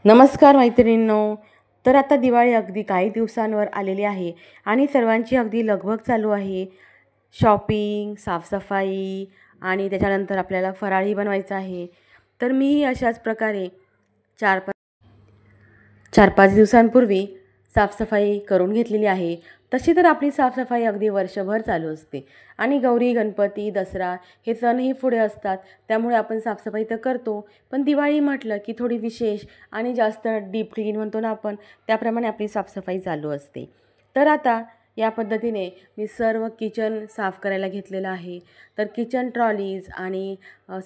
नमस्कार मैत्रिणींनो. तर आता दिवाळी अगदी काही दिवसांवर आलेली आहे आणि सर्वांची अगदी लगबग चालू आहे. शॉपिंग, साफसफाई आणि त्याच्यानंतर आपल्याला फराळी बनवायचं आहे. तर मीही अशाच प्रकारे 4-5 दिवसांपूर्वी साफसफाई करून घेतलेली आहे. तशी तर आपली साफसफाई अगदी वर्षभर चालू असते आणि गौरी, गणपती, दसरा हे सणही पुढे असतात. त्यामुळे आपण साफसफाई तर करतो, पण दिवाळी म्हटलं की थोडी विशेष आणि जास्त डीप क्लीन म्हणतो ना आपण, त्याप्रमाणे आपली साफसफाई चालू असते. तर आता या पद्धतीने मी सर्व किचन साफ करायला घेतलेलं आहे. तर किचन ट्रॉलीज आणि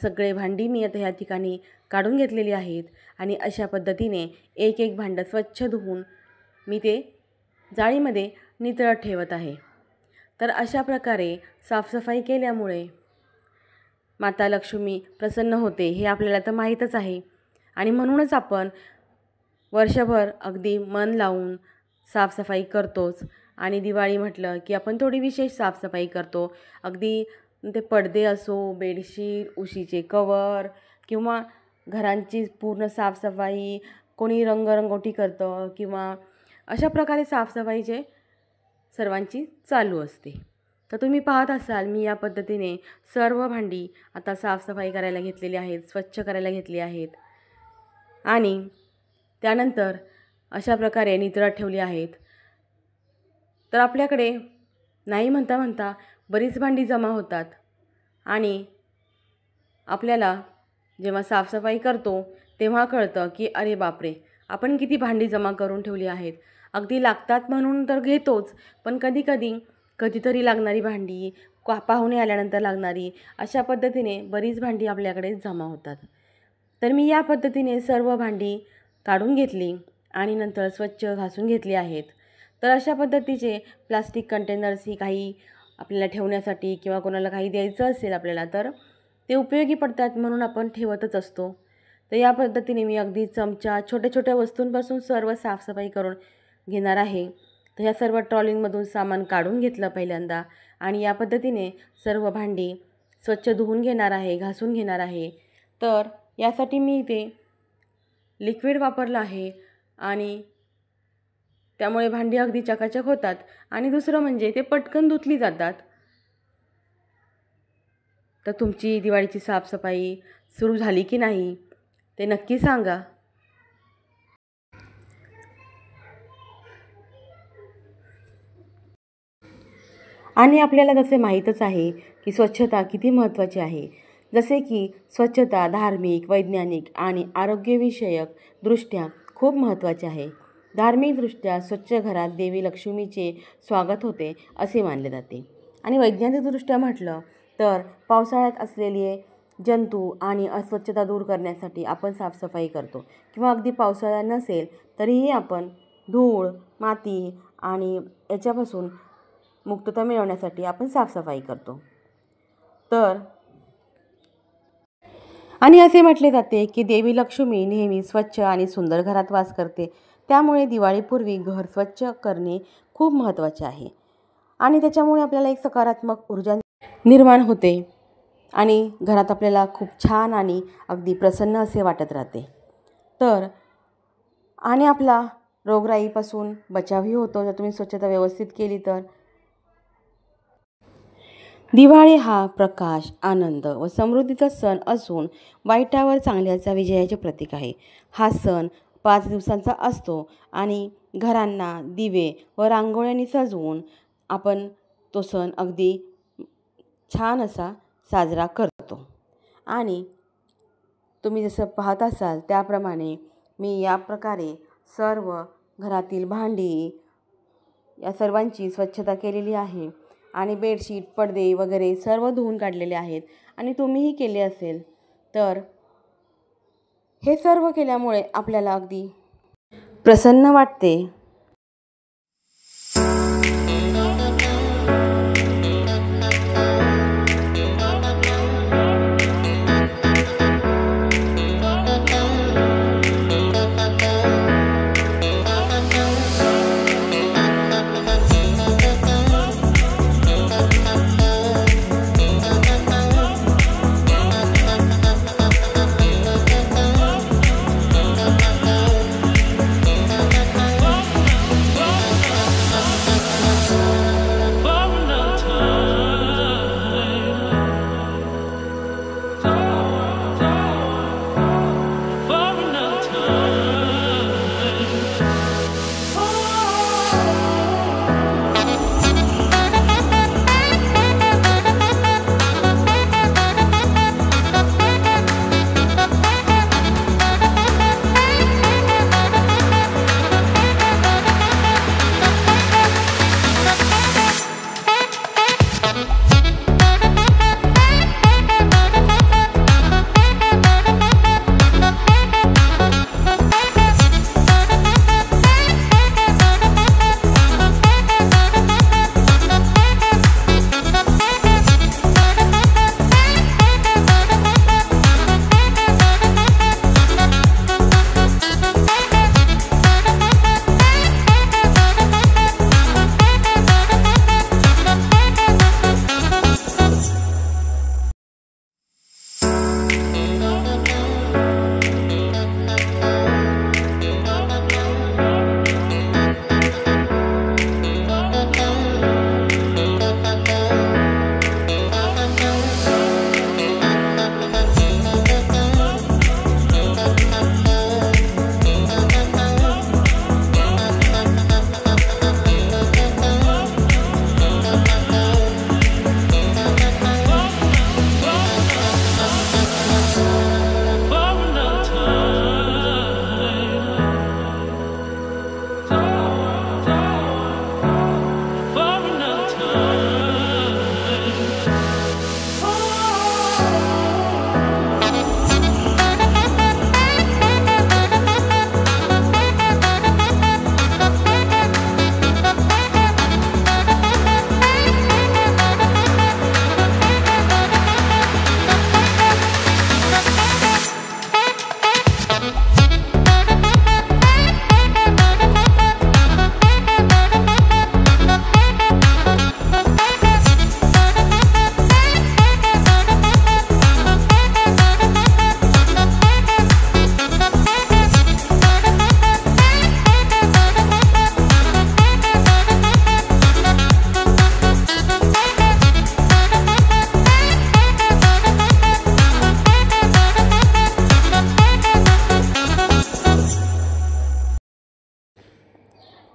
सगळे भांडी मी आता ह्या ठिकाणी काढून घेतलेली आहेत आणि अशा पद्धतीने एक एक भांडं स्वच्छ धुवून मी ते जाळीमध्ये नितळत ठेवत आहे. तर अशा प्रकारे साफसफाई केल्यामुळे माता लक्ष्मी प्रसन्न होते हे आपल्याला तर माहीतच आहे आणि म्हणूनच आपण वर्षभर अगदी मन लावून साफसफाई करतोच. आणि दिवाळी म्हटलं की आपण थोडी विशेष साफसफाई करतो. अगदी ते पडदे असो, बेडशीट, उशीचे कवर किंवा घरांची पूर्ण साफसफाई, कोणी रंगरंगोटी करतं किंवा अशा प्रकारे साफसफाईचे सर्वांची चालू असते. तर तुम्ही पाहत असाल मी या पद्धतीने सर्व भांडी आता साफसफाई करायला घेतलेली आहेत, स्वच्छ करायला घेतली आहेत आणि त्यानंतर अशा प्रकारे नितळत ठेवली आहेत. तर आपल्याकडे नाही म्हणता म्हणता बरीच भांडी जमा होतात आणि आपल्याला जेव्हा साफसफाई करतो तेव्हा कळतं की अरे बापरे, आपण किती भांडी जमा करून ठेवली आहेत. अगदी लागतात म्हणून तर घेतोच, पण कधीतरी लागणारी भांडी, पाहुणे आल्यानंतर लागणारी, अशा पद्धतीने बरीच भांडी आपल्याकडे जमा होतात. तर मी या पद्धतीने सर्व भांडी काढून घेतली आणि नंतर स्वच्छ घासून घेतली आहेत. तर अशा पद्धतीचे प्लास्टिक कंटेनर्सही काही आपल्याला ठेवण्यासाठी किंवा कोणाला काही द्यायचं असेल आपल्याला तर ते उपयोगी पडतात, म्हणून आपण ठेवतच असतो. तर या पद्धतीने मी अगदी चमचा, छोट्या छोट्या वस्तूंपासून सर्व साफसफाई करून घेणार आहे. तर ह्या सर्व ट्रॉलिंगमधून सामान काढून घेतलं पहिल्यांदा आणि या पद्धतीने सर्व भांडी स्वच्छ धुवून घेणार आहे, घासून घेणार आहे. तर यासाठी मी इथे लिक्विड वापरलं आहे आणि त्यामुळे भांडी अगदी चकाचक होतात आणि दुसरं म्हणजे ते पटकन धुतली जातात. तर तुमची दिवाळीची साफसफाई सुरू झाली की नाही ते नक्की सांगा. आणि आपल्याला जसे माहीतच आहे की स्वच्छता किती महत्त्वाची आहे. जसे की स्वच्छता धार्मिक, वैज्ञानिक आणि आरोग्यविषयक दृष्ट्या खूप महत्त्वाचे आहे. धार्मिकदृष्ट्या स्वच्छ घरात देवी लक्ष्मीचे स्वागत होते असे मानले जाते आणि वैज्ञानिकदृष्ट्या म्हटलं तर पावसाळ्यात असलेले जंतू आणि अस्वच्छता दूर करण्यासाठी आपण साफसफाई करतो किंवा अगदी पावसाळा नसेल तरीही आपण धूळ, माती आणि याच्यापासून मुक्तता मिळवण्यासाठी आपण साफसफाई करतो. तर आणि असे म्हटले जाते की देवी लक्ष्मी नेहमी स्वच्छ आणि सुंदर घरात वास करते. त्यामुळे दिवाळीपूर्वी घर स्वच्छ करणे खूप महत्त्वाचे आहे आणि त्याच्यामुळे आपल्याला एक सकारात्मक ऊर्जा निर्माण होते आणि घरात आपल्याला खूप छान आणि अगदी प्रसन्न असे वाटत राहते. तर आणि आपला रोगराईपासून बचावही होतो जर तुम्ही स्वच्छता व्यवस्थित केली तर. दिवाळी हा प्रकाश, आनंद व समृद्धीचा सण असून वाईटावर चांगल्याचा विजयाचे प्रतीक आहे. हा सण 5 दिवसांचा असतो आणि घरांना दिवे व रांगोळ्यांनी सजवून आपण तो सण अगदी छान असा साजरा करतो. आणि तुम्ही जसं पाहत असाल त्याप्रमाणे मी या प्रकारे सर्व घरातील भांडी या सर्वांची स्वच्छता केलेली आहे आणि बेडशीट, पडदे वगैरे सर्व धुवून काढलेले आहेत आणि तुम्हीही केले असेल. तर हे सर्व केल्यामुळे आपल्याला अगदी प्रसन्न वाटते.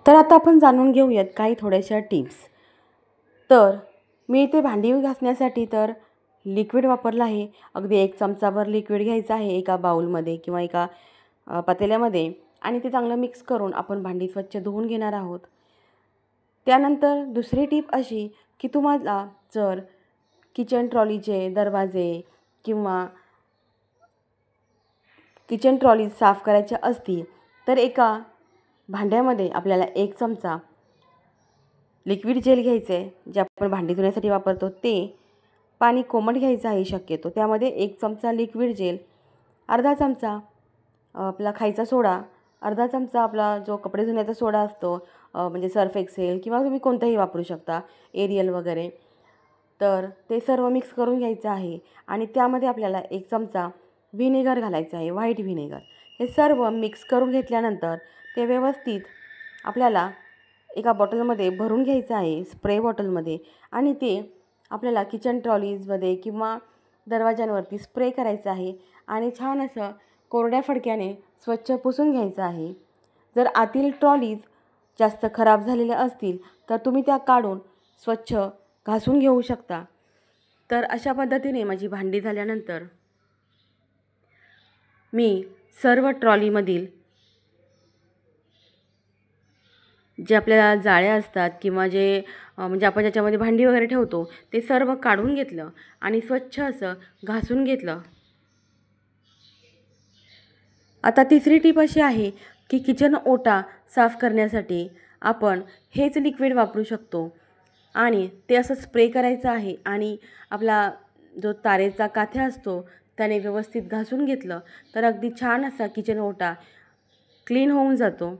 तर आता आपण जाणून घेऊयात काही थोड्याशा टिप्स. तर मी इथे भांडी घासण्यासाठी तर लिक्विड वापरलं आहे. अगदी 1 चमचाभर लिक्विड घ्यायचं आहे एका बाउलमध्ये किंवा एका पातेल्यामध्ये आणि ते चांगलं मिक्स करून आपण भांडी स्वच्छ धुवून घेणार आहोत. त्यानंतर दुसरी टीप अशी की तुम्हाला जर किचन ट्रॉलीचे दरवाजे किंवा किचन ट्रॉली साफ करायच्या असतील तर एका भांड्यामध्ये आपल्याला 1 चमचा लिक्विड जेल घ्यायचं आहे, जे आपण भांडी धुण्यासाठी वापरतो. ते पाणी कोमट घ्यायचं आहे शक्यतो. त्यामध्ये 1 चमचा लिक्विड जेल, अर्धा चमचा आपला खायचा सोडा, अर्धा चमचा आपला जो कपडे धुण्याचा सोडा असतो म्हणजे सर्फ एक्सेल किंवा तुम्ही कोणताही वापरू शकता, एरियल वगैरे. तर ते सर्व मिक्स करून घ्यायचं आहे आणि त्यामध्ये आपल्याला 1 चमचा व्हिनेगर घालायचं आहे, व्हाईट व्हिनेगर. हे सर्व मिक्स करून घेतल्यानंतर ते व्यवस्थित आपल्याला एका बॉटलमध्ये भरून घ्यायचं आहे, स्प्रे बॉटलमध्ये, आणि ते आपल्याला किचन ट्रॉलीजमध्ये किंवा दरवाजांवरती स्प्रे करायचं आहे आणि छान असं कोरड्या फडक्याने स्वच्छ पुसून घ्यायचं आहे. जर आतील ट्रॉलीज जास्त खराब झालेल्या असतील तर तुम्ही त्या काढून स्वच्छ घासून घेऊ शकता. तर अशा पद्धतीने माझी भांडी झाल्यानंतर मी सर्व ट्रॉलीमधील जे आपल्याला जाळ्या असतात किंवा जे म्हणजे आपण ज्याच्यामध्ये भांडी वगैरे ठेवतो ते सर्व काढून घेतलं आणि स्वच्छ असं घासून घेतलं. आता तिसरी टीप अशी आहे की किचन ओटा साफ करण्यासाठी आपण हेच लिक्विड वापरू शकतो आणि ते असं स्प्रे करायचं आहे आणि आपला जो तारेचा काथ्या असतो त्याने व्यवस्थित घासून घेतलं तर अगदी छान असा किचन ओटा क्लीन होऊन जातो.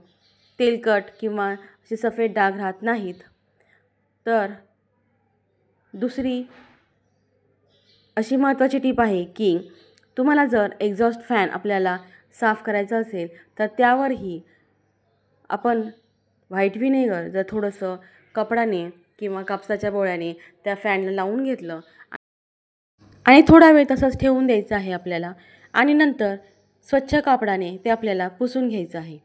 तेलकट किंवा असे सफेद डाग राहत नाहीत. तर दुसरी अशी महत्त्वाची टीप आहे की तुम्हाला जर एक्झॉस्ट फॅन आपल्याला साफ करायचा असेल तर त्यावरही आपण व्हाईट व्हिनेगर जर थोडंसं कपडाने किंवा कापसाच्या बोळ्याने त्या फॅनला लावून घेतलं आणि थोडा वेळ तसंच ठेवून द्यायचं आहे आपल्याला आणि नंतर स्वच्छ कापडाने ते आपल्याला पुसून घ्यायचं आहे.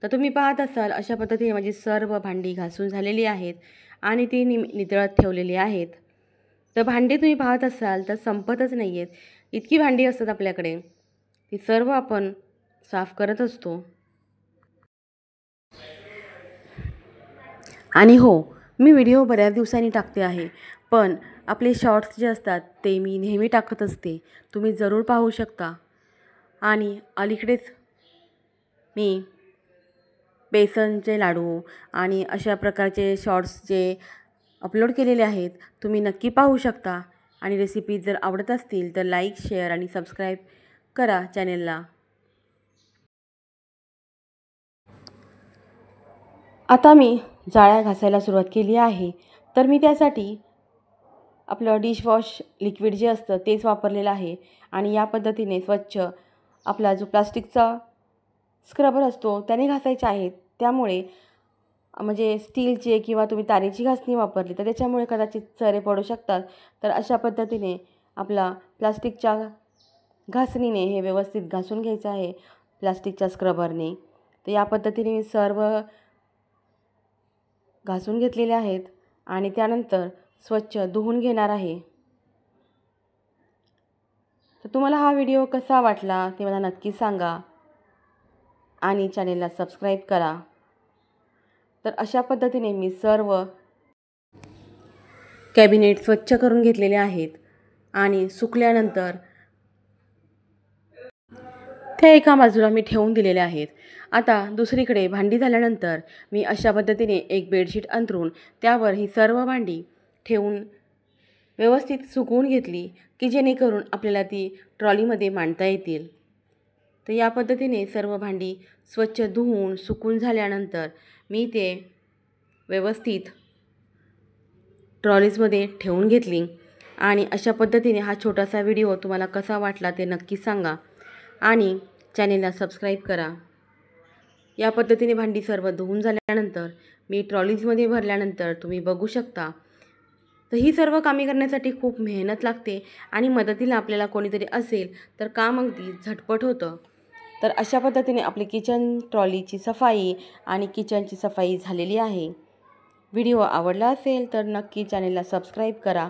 तर तुम्ही पाहत असाल अशा पद्धतीने माझी सर्व भांडी घासून झालेली आहेत आणि ती नितळत ठेवलेली आहेत. तर भांडी तुम्ही पाहत असाल तर संपतच नाही आहेत, इतकी भांडी असतात आपल्याकडे. ती सर्व आपण साफ करत असतो. आणि हो, मी व्हिडिओ बऱ्याच दिवसांनी टाकते आहे, पण आपले शॉर्ट्स जे असतात ते मी नेहमी टाकत असते, तुम्ही जरूर पाहू शकता. आणि अलीकडेच मी बेसनचे लाडू आणि अशा प्रकारचे शॉर्ट्स जे अपलोड केलेले आहेत तुम्ही नक्की पाहू शकता. आणि रेसिपी जर आवडत असतील तर लाईक, शेअर आणि सबस्क्राईब करा चॅनेलला. आता मी जाळ्या घासायला सुरुवात केली आहे. तर मी त्यासाठी आपलं डिशवॉश लिक्विड जे असतं तेच वापरलेलं आहे आणि या पद्धतीने स्वच्छ आपला जो प्लास्टिकचा स्क्रबर असतो त्याने घासायचे आहेत. त्यामुळे म्हणजे स्टीलचे किंवा तुम्ही तारेची घासणी वापरली तर त्याच्यामुळे कदाचित चरे पडू शकतात. तर अशा पद्धतीने आपला प्लास्टिकच्या घासणीने हे व्यवस्थित घासून घ्यायचं आहे प्लास्टिकच्या स्क्रबरने. तर या पद्धतीने मी सर्व घासून घेतलेले आहेत आणि त्यानंतर स्वच्छ धुवून घेणार आहे. तर तुम्हाला हा व्हिडिओ कसा वाटला ते मला नक्की सांगा आणि चॅनेलला सबस्क्राईब करा. तर अशा पद्धतीने मी सर्व कॅबिनेट स्वच्छ करून घेतलेले आहेत आणि सुकल्यानंतर त्या एका बाजूला मी ठेवून दिलेले आहेत. आता दुसरीकडे भांडी झाल्यानंतर मी अशा पद्धतीने एक बेडशीट अंथरून त्यावर ही सर्व भांडी ठेवून व्यवस्थित सुकवून घेतली की जेणेकरून आपल्याला ती ट्रॉलीमध्ये मांडता येतील. तर या पद्धतीने सर्व भांडी स्वच्छ धुवून सुकून झाल्यानंतर मी ते व्यवस्थित ट्रॉलीजमध्ये ठेवून घेतली. आणि अशा पद्धतीने हा छोटासा व्हिडिओ तुम्हाला कसा वाटला ते नक्की सांगा आणि चॅनेलला सबस्क्राईब करा. या पद्धतीने भांडी सर्व धुवून झाल्यानंतर मी ट्रॉलीजमध्ये भरल्यानंतर तुम्ही बघू शकता. तर ही सर्व कामे करण्यासाठी खूप मेहनत लागते आणि मदतीला आपल्याला कोणीतरी असेल तर काम अगदी झटपट होतं. तर अशा पद्धतीने आपली किचन ट्रॉलीची सफाई आणि किचनची सफाई झालेली आहे. व्हिडिओ आवडला असेल तर नक्की चॅनेलला सबस्क्राईब करा.